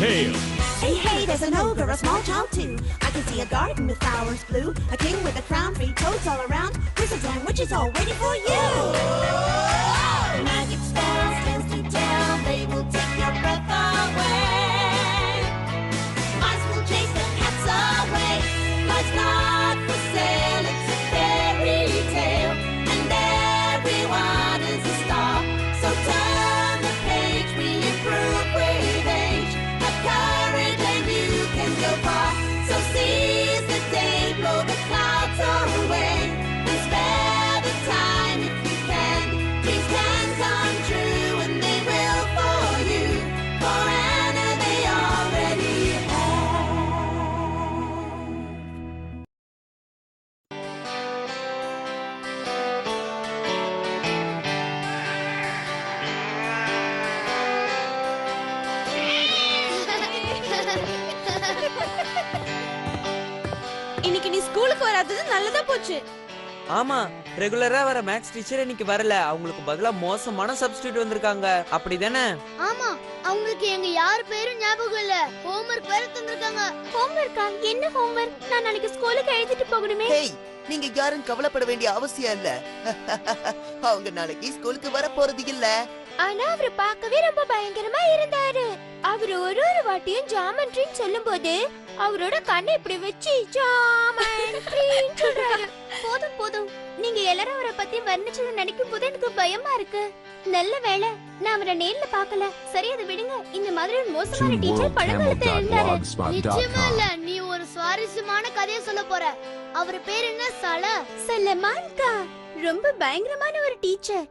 tale. Hey, hey, there's an ogre, a small child too. I can see a garden with flowers blue, a king with a crown, 3 toads all around, wizards and witches all waiting for you. Magic spells, tales to tell, they will take your breath away. Mice will chase the cats away. Life's not for sale, it's a fairy tale, and everyone is a star. So turn the page, we improve with age. Have courage and you can go far. So seize the day, blow the clouds away, and spare the time if you can. Dreams can come true and they will for you. For Anna they already have. இன்னைக்கு நீ ஸ்கூலுக்கு வராதது நல்லதா போச்சு. ஆமா, ரெகுலரா வர maths teacher இன்னைக்கு வரல. அவங்களுக்கு பதிலா மோசமான சப்ஸ்டிட்யூட் வந்திருக்காங்க. அப்படிதானே? ஆமா, அவங்களுக்கு எங்க யார் பேரும் ஞாபகம் இல்ல. ஹோம்வொர்க் வேற தந்திருக்காங்க. ஹோம்வொர்க்கா? என்ன ஹோம்வொர்க்? நான் நாளைக்கு ஸ்கூலுக்கு எழுதிட்டு போகணுமே. ஹேய், நீங்க யாரும் கவலைப்பட வேண்டிய அவசியம் இல்ல. அவங்க நாளைக்கு ஸ்கூலுக்கு வர போறது இல்ல. ஆனா அவரை பார்க்கவே ரொம்ப பயங்கரமா இருந்தாரு. அவர் ஒரு வாட்டியும் ஜாமெண்ட்ரின்னு சொல்லும்போது அவரோட கண்ணை இப்படி வச்சு ஜாமெண்ட்ரின்னு சொல்றாரு. போதும் போதும், நீங்க எல்லாரும் அவரை பத்தி வர்ணிச்சதை நினைக்கும் போது எனக்கு பயமா இருக்கு. நல்ல வேளை நான் அவரை நேர்ல பார்க்கல. சரி, அதை விடுங்க. இந்த மாதிரி ஒரு மோசமான டீச்சர் பழங்காலத்துல இருந்தாரு. நிச்சயமா இல்ல, நீ ஒரு சுவாரஸ்யமான கதையை சொல்ல போற. அவர் பேர் என்ன? சலமான்கா. ரொம்ப பயங்கரமான ஒரு டீச்சர்.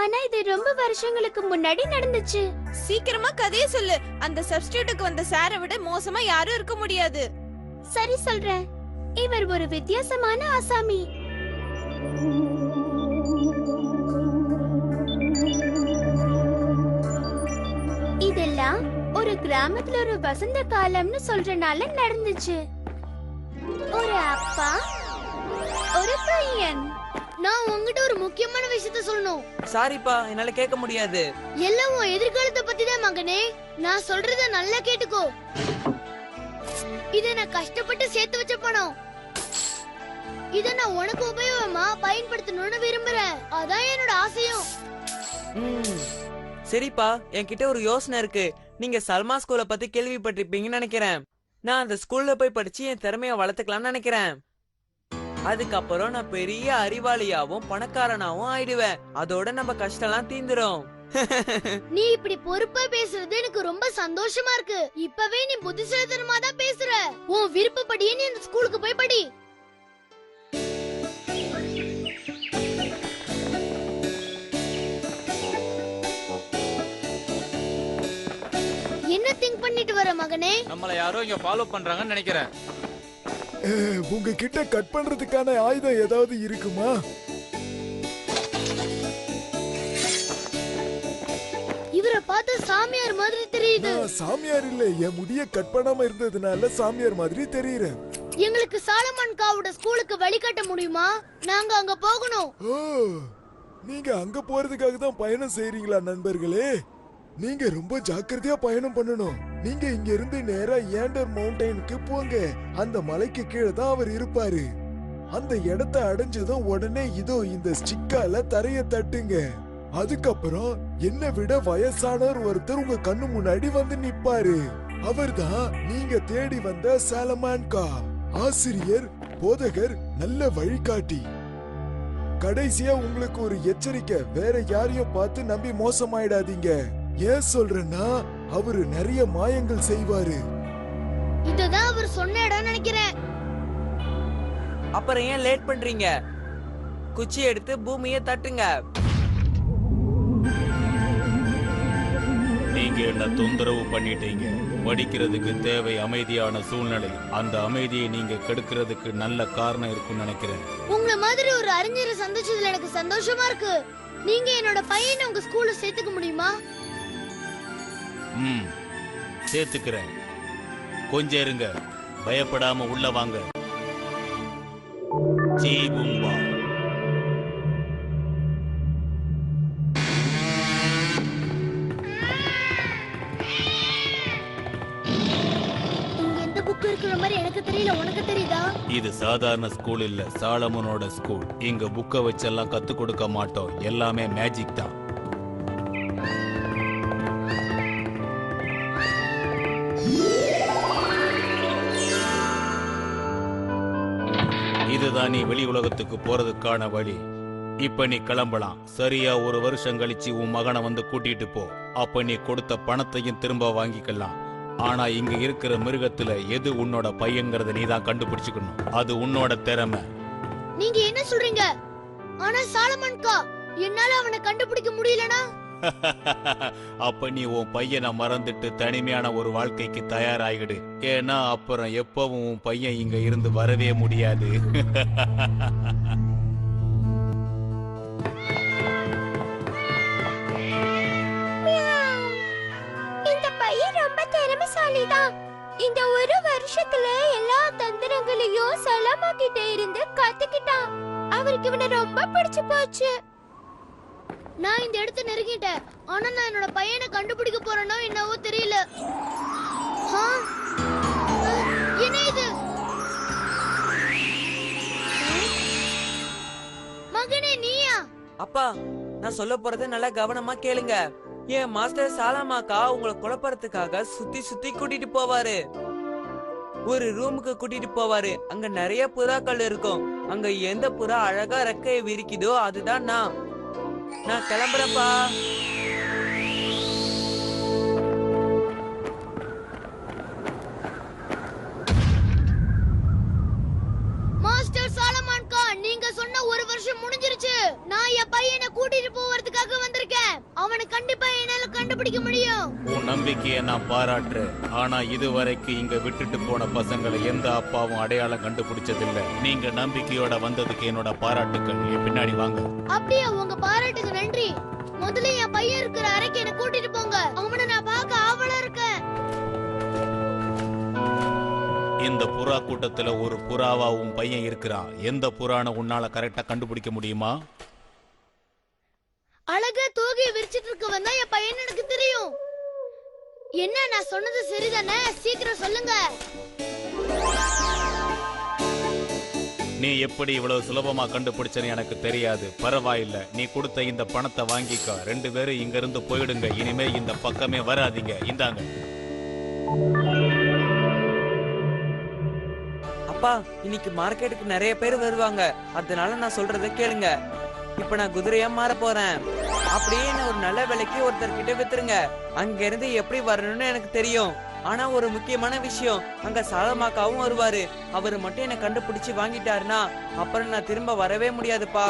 ஆனா இது ரொம்ப வருஷங்களுக்கு முன்னாடி நடந்துச்சு. சீக்கிரமா கதையை சொல்லு. அந்த சப்ஸ்டிட்யூட்டுக்கு வந்த சாரை விட மோசமா யாரும் இருக்க முடியாது. சரி சொல்றேன். இவர் ஒரு வித்தியாசமான ஆசாமி. இதெல்லாம் ஒரு கிராமத்துல ஒரு வசந்த காலம்னு சொல்றனால நடந்துச்சு. ஒரு அப்பா, ஒரு பையன். நான் உங்ககிட்ட ஒரு முக்கியமான விஷயத்த சொல்லணும். சாரிப்பா, என்னால கேட்க முடியாது. எல்லாம் உன் எதிர்காலத்தை பத்தி தான் மகனே. நான் சொல்றத நல்லா கேட்டுக்கோ. இத நான் கஷ்டப்பட்டு சேர்த்து வச்ச பணம். இத நான் உனக்கு உபயோகமா பயன்படுத்தணும்னு விரும்புறேன். அதான் என்னோட ஆசையும். சரிப்பா, என்கிட்ட ஒரு யோசனை இருக்கு. நீங்க சல்மா ஸ்கூலை பத்தி கேள்விப்பட்டிருப்பீங்கன்னு நினைக்கிறேன். நான் அந்த ஸ்கூல்ல போய் படிச்சு என் திறமைய வளர்த்துக்கலாம்னு நினைக்கிறேன். அதுக்கப்புறம் நான் பெரிய அறிவாளியாவும் பணக்காரனாவும் ஆயிடுவேன். அதோட நம்ம கஷ்டம்லாம் தீந்துரும். நீ இப்படி பொறுப்பா பேசுறது எனக்கு ரொம்ப சந்தோஷமா இருக்கு. இப்பவே நீ புத்திசாலித்தனமா தான் பேசுற. உன் விருப்பப்படியே நீ அந்த ஸ்கூலுக்கு போய் படி. என்ன திங்க் பண்ணிட்டு வர மகனே? நம்மள யாரோ இங்க ஃபாலோ பண்றாங்கன்னு நினைக்கிறேன். உங்ககிட்ட கட் பண்றதுக்கான ஆயுதம் ஏதாவது இருக்குமா? இவரை பார்த்து சாமியார் மாதிரி தெரியுது. சாமியார் இல்ல, என் முடிய கட் பண்ணாம இருந்ததுனால சாமியார் மாதிரி தெரியுறேன். எங்களுக்கு சாலமன் காவோட ஸ்கூலுக்கு வழிகாட்ட முடியுமா? நாங்க அங்க போகணும். ஓ, நீங்க அங்க போறதுக்காக தான் பயணம் செய்றீங்களா நண்பர்களே? நீங்க ரொம்ப ஜாக்கிரதையா பயணம் பண்ணணும். நீங்க இங்க இருந்து நேரா ஏண்டர் மவுண்டனுக்கு போங்க. அந்த மலைக்கு கீழே தான் அவர் இருப்பாரு. அந்த இடத்தை அடைஞ்சதும் உடனே இதோ இந்த ஸ்டிக்கால தரைய தட்டுங்க. அதுக்கப்புறம் என்னை விட வயசானவர் ஒருத்தர் உங்க கண்ணு முன்னாடி வந்து நிப்பாரு. அவர்தான் நீங்க தேடி வந்த சாலமான்கா. ஆசிரியர், போதகர், நல்ல வழிகாட்டி. கடைசியா உங்களுக்கு ஒரு எச்சரிக்கை, வேற யாரையும் பார்த்து நம்பி மோசமாயிடாதீங்க. ஏன் சொல்றேன்னா அவரு நிறைய மாயங்கள் செய்வாரு. இதுதான் அவர் சொன்ன இடம் நினைக்கிறேன். அப்புறம் ஏன் லேட் பண்றீங்க? குச்சி எடுத்து பூமியை தட்டுங்க. நீங்க என்ன தொந்தரவு பண்ணிட்டீங்க. படிக்கிறதுக்கு தேவை அமைதியான சூழ்நிலை. அந்த அமைதியை நீங்க கெடுக்கிறதுக்கு நல்ல காரணம் இருக்குன்னு நினைக்கிறேன். உங்களை மாதிரி ஒரு அறிஞரை சந்திச்சதுல எனக்கு சந்தோஷமா இருக்கு. நீங்க என்னோட பையனை உங்க ஸ்கூல்ல சேர்த்துக்க முடியுமா? சேர்த்துக்கிறேன். கொஞ்சம் இருங்க, பயப்படாம உள்ள வாங்க. ஜீபும்பா. புக் இருக்கிற மாதிரி எனக்கு தெரியல, உனக்கு தெரியுதா? இது சாதாரண ஸ்கூல் இல்ல, சாலமனோட ஸ்கூல். இங்க புக்க வச்செல்லாம் கத்து கொடுக்க மாட்டோம், எல்லாமே மேஜிக் தான். இதுதான் நீ வெளி உலகத்துக்கு போறதுக்கான வழி. இப்ப நீ கிளம்பலாம். சரியா 1 வருஷம் கழிச்சு உன் மகனை வந்து கூட்டிட்டு போ. அப்ப நீ கொடுத்த பணத்தையும் திரும்ப வாங்கிக்கலாம். ஆனா இங்க இருக்கிற மிருகத்துல எது உன்னோட பையங்கிறத நீ தான் கண்டுபிடிச்சுக்கணும். அது உன்னோட திறமை. நீங்க என்ன சொல்றீங்க? ஆனா சாலமன்கா, என்னால அவனை கண்டுபிடிக்க முடியலனா? அப்ப நீ உன் பையனை மறந்துட்டு தனிமையான ஒரு வாழ்க்கைக்கு தயாராகிடு. ஏன்னா அப்புறம் எப்பவும் உன் பையன் இங்க இருந்து வரவே முடியாது. இந்த பையன் ரொம்ப திறமைசாலிதான். இந்த 1 வருஷத்துல எல்லா தந்திரங்களையும் சலமா கிட்ட இருந்து கத்துக்கிட்டான். அவருக்கு இவனை ரொம்ப பிடிச்சு போச்சு. நான் இந்த இடத்தை நெருங்கிட்டேன். ஆனா நான் என்னோட பையனை கண்டுபிடிக்க போறேனோ என்னவோ தெரியல. என்ன இது? மகனே, நீயா? அப்பா, நான் சொல்ல போறதை நல்லா கவனமா கேளுங்க. என் மாஸ்டர் சாலமாக்கா உங்களை குழப்பறதுக்காக சுத்தி சுத்தி கூட்டிட்டு போவாரு. ஒரு ரூமுக்கு கூட்டிட்டு போவாரு. அங்க நிறைய புறாக்கள் இருக்கும். அங்க எந்த புறா அழகா ரெக்கையை விரிக்குதோ அதுதான் நான் கிளம்புறேன்ப்பா. மாஸ்டர் சாலமன்கா, நீங்க சொன்ன 1 வருஷம் முடிஞ்சிருச்சு. நான் என் பையனை கூட்டிட்டு போவதுக்காக வந்திருக்கேன். அவனை கண்டிப்பா என்னால கண்டுபிடிக்க முடியும். உன் நம்பிக்கையை நான் பாராட்டுறேன். ஆனா இதுவரைக்கும் இங்க விட்டுட்டு போன பசங்களை எந்த அப்பாவும் அடையாளம் கண்டுபிடிச்சதில்லை. நீங்க நம்பிக்கையோட வந்ததுக்கு என்னோட பாராட்டுக்கள். என் பின்னாடி வாங்க. அப்படியே உங்க பாராட்டுக்கு நன்றி. முதல்ல என் பையன் இருக்கிற அறைக்கு என்ன கூட்டிட்டு போங்க. அவனை நான் பார்க்க ஆவலா இருக்கேன். இந்த புறா கூட்டத்துல ஒரு புறாவா உன் பையன் இருக்கிறான். எந்த புறான உன்னால கரெக்டா கண்டுபிடிக்க முடியுமா? அழகா தூகி விரிச்சிட்டு இருக்கவன் தான் என் பையன், எனக்கு தெரியும். என்ன நான் சொன்னது சரிதானே? சீக்கிரம் சொல்லுங்க. நீ எப்படி இவ்வளவு சுலபமா கண்டுபிடிச்சன்னு எனக்கு தெரியாது. பரவாயில்ல, நீ கொடுத்த இந்த பணத்தை வாங்கிக்க. 2 பேரும் இங்க இருந்து போயிடுங்க. இனிமே இந்த பக்கமே வராதீங்க. இந்தாங்க. அப்பா, இன்னைக்கு மார்க்கெட்டுக்கு நிறைய பேர் வருவாங்க. அதனால நான் சொல்றதை கேளுங்க. இப்ப நான் குதிரையா மாற போறேன். அப்படியே என்ன ஒரு நல்ல விலைக்கு ஒருத்தர்கிட்ட வித்துருங்க. அங்க இருந்து எப்படி வரணும்னு எனக்கு தெரியும். ஆனா ஒரு முக்கியமான விஷயம், அங்க சாலமாக்காவும் வருவாரு. அவரு மட்டும் என்ன கண்டுபிடிச்சு வாங்கிட்டாருன்னா அப்புறம் நான் திரும்ப வரவே முடியாதுப்பா.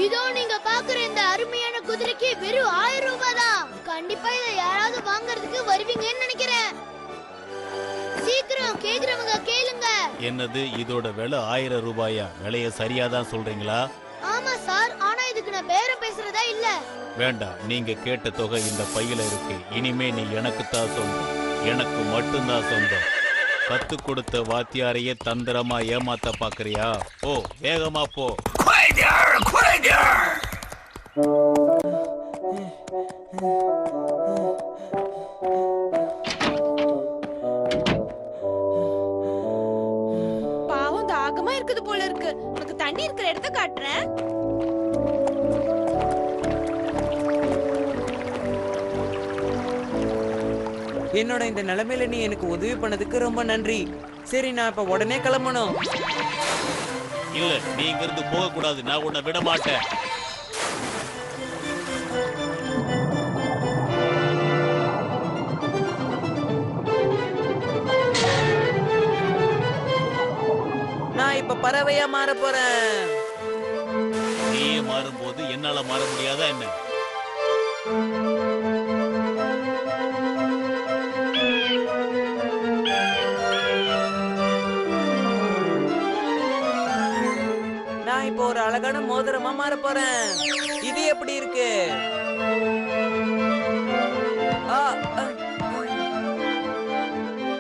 இதோ நீங்க பாக்குற இந்த அருமையான குதிரைக்கு வெறும் 1000 ரூபாய் தான். கண்டிப்பா இதை யாராவது வாங்குறதுக்கு வருவீங்கன்னு நினைக்கிறேன். சீக்கிரம் கேக்குறவங்க கேளுங்க. என்னது, இதோட விலை 1000 ரூபாயா? விலைய சரியாதான் சொல்றீங்களா? ஆமா சார், ஆனா இதுக்கு நான் பேரம் பேசுறதா இல்ல. வேண்டாம், நீங்க கேட்ட தொகை இந்த பையில இருக்கு. இனிமே நீ எனக்கு தான் சொந்தம், எனக்கு மட்டும்தான் சொந்தம். கத்து கொடுத்த வாத்தியாரையே தந்திரமா ஏமாத்த பாக்குறியா? போ, வேகமா போ. பாவம் தாகமா இருக்குது போல இருக்கு. உனக்கு தண்ணி இருக்கிற இடத்த காட்டுறேன். என்னோட இந்த நிலைமையில நீ எனக்கு உதவி பண்ணதுக்கு ரொம்ப நன்றி. சரி, நான் இப்ப உடனே கிளம்பணும். இல்ல, நீ இங்க இருந்து போக கூடாது. நான் உன்னை விட மாட்டேன். நான் இப்ப பறவையா மாற போறேன். நீயே மாறும்போது என்னால மாற முடியாதா என்ன? நான் இப்போ ஒரு அழகான மோதிரமா மாற போறேன். இது எப்படி இருக்கு?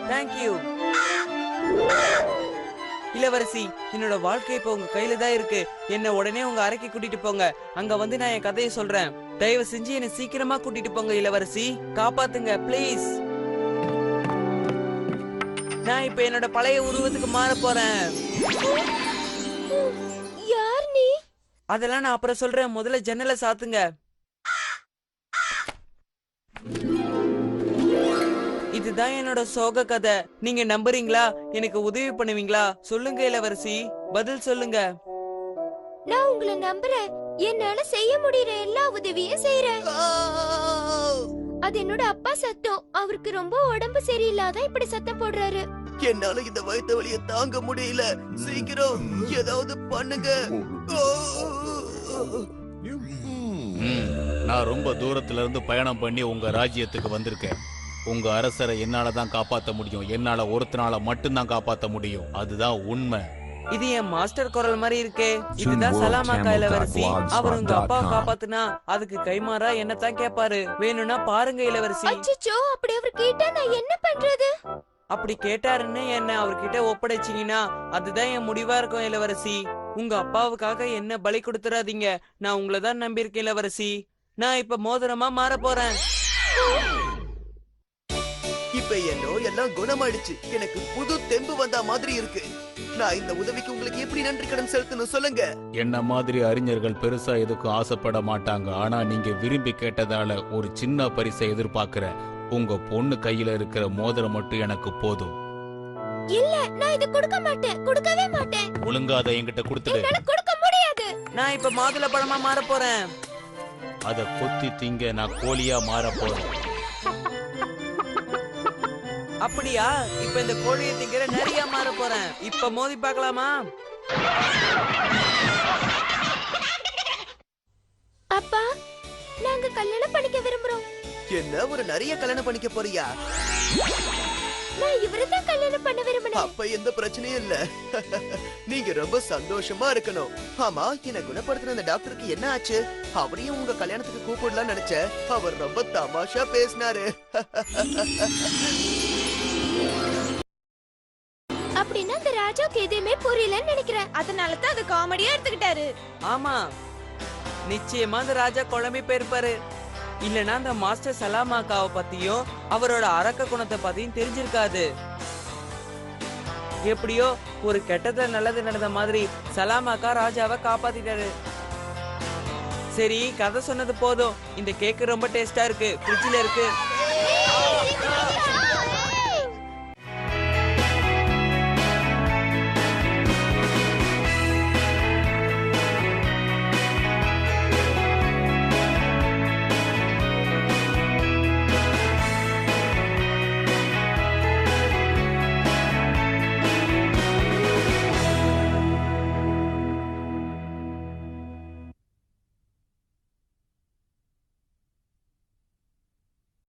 தேங்க்யூ. இளவரசி, என்னோட வாழ்க்கை இப்ப உங்க கையில தான் இருக்கு. என்ன உடனே உங்க அறைக்கு கூட்டிட்டு போங்க. அங்க வந்து நான் என் கதையை சொல்றேன். தயவு செஞ்சு என்ன சீக்கிரமா கூட்டிட்டு போங்க இளவரசி. காப்பாத்துங்க ப்ளீஸ். நான் இப்ப என்னோட பழைய உருவத்துக்கு மாற போறேன். யார் நீ? அதெல்லாம் நான் அப்புறம் சொல்றேன். முதல்ல ஜன்னலை சாத்துங்க. இதுதான் என்னோட சோக கதை. நீங்க நம்புறீங்களா? எனக்கு உதவி பண்ணுவீங்களா? சொல்லுங்க இளவரசி, பதில் சொல்லுங்க. நான் உங்களை நம்புறேன். என்னால செய்ய முடியற எல்லா உதவியும் செய்யறேன். அது என்னோட அப்பா சத்தம். அவருக்கு ரொம்ப உடம்பு சரியில்லாத இப்படி சத்தம் போடுறாரு. என்னால இந்த வயிற்று வலிய தாங்க முடியல. சீக்கிரம் ஏதாவது பண்ணுங்க. நான் ரொம்ப தூரத்துல இருந்து பயணம் பண்ணி உங்க ராஜ்யத்துக்கு வந்திருக்கேன். உங்க அரசரை என்னால தான் காப்பாத்த முடியும். என்னால ஒருத்தனால மட்டும்தான் காப்பாத்த முடியும். அதுதான் உண்மை. இது என் மாஸ்டர் குரல் மாதிரி இருக்கே. இதுதான் சலாமாக்கா இளவரசி. அவர் உங்க அப்பாவை காப்பாத்துனா அதுக்கு கைமாறா என்னத்தான் கேட்பாரு. வேணும்னா பாருங்க இளவரசி. அச்சச்சோ, அப்படி அவர் கேட்டா நான் என்ன பண்றது? அப்படி கேட்டாருன்னு என்ன அவர்கிட்ட ஒப்படைச்சீங்கன்னா அதுதான் என் முடிவா இருக்கும் இளவரசி. உங்க அப்பாவுக்காக என்ன பலி கொடுத்துறாதீங்க. நான் உங்களை தான் நம்பியிருக்கேன் இளவரசி. நான் இப்ப மோதிரமா மாற போறேன். இப்ப என் நோயெல்லாம் குணமாயிடுச்சு. எனக்கு புது தெம்பு வந்த மாதிரி இருக்கு. நான் இந்த உதவிக்கு உங்களுக்கு எப்படி நன்றி கடன் செலுத்தணும் சொல்லுங்க. என்ன மாதிரி அறிஞர்கள் பெருசா எதுக்கும் ஆசைப்பட மாட்டாங்க. ஆனா நீங்க விரும்பி கேட்டதால ஒரு சின்ன பரிசை எதிர்பார்க்கிறேன். உங்க பொண்ணு கையில இருக்கிற மோதிரம் மட்டும் எனக்கு போதும். இல்ல, நான் இத கொடுக்க மாட்டேன். கொடுக்கவே மாட்டேன். ஒழுங்கா அதை என்கிட்ட கொடுத்துடு. என்னால கொடுக்க முடியாது. நான் இப்ப மாதுளை பழமா மாற போறேன். அத கொத்தி திங்க நான் கோழியா மாற போறேன். அப்படியா? இப்ப இந்த கோழியை திங்கிற நிறைய மாற போறேன். இப்ப மோதி பார்க்கலாமா? அப்பா, நாங்க கல்யாணம் பண்ணிக்க விரும்புறோம். என்ன ஒரு நிறைய கல்யாணம் பண்ணிக்க போறியா? நான் இவரைதான் கல்யாணம் பண்ண விரும்பினேன். அப்ப எந்த பிரச்சனையும் இல்ல. நீங்க ரொம்ப சந்தோஷமா இருக்கணும். ஆமா, என்ன குணப்படுத்தின அந்த டாக்டருக்கு என்ன ஆச்சு? அவரையும் உங்க கல்யாணத்துக்கு கூப்பிடலாம் நினைச்சேன். அவர் ரொம்ப தமாஷா பேசினாரு. அப்படின்னா அந்த ராஜாவுக்கு எதுவுமே புரியலன்னு நினைக்கிறேன். அதனால தான் அது காமெடியா எடுத்துக்கிட்டாரு. ஆமா, நிச்சயமா அந்த ராஜா குழம்பி போயிருப்பாரு. இல்லனா அந்த மாஸ்டர் சலாமாக்காவை பத்தியும் அவரோட அரக்க குணத்தை பத்தியும் தெரிஞ்சிருக்காது. எப்படியோ ஒரு கெட்டது நல்லது நடந்த மாதிரி சலாமாக்கா ராஜாவை காப்பாத்திட்டாரு. சரி, கதை சொன்னது போதும். இந்த கேக் ரொம்ப டேஸ்டா இருக்கு. ஃப்ரிட்ஜ்ல இருக்கு.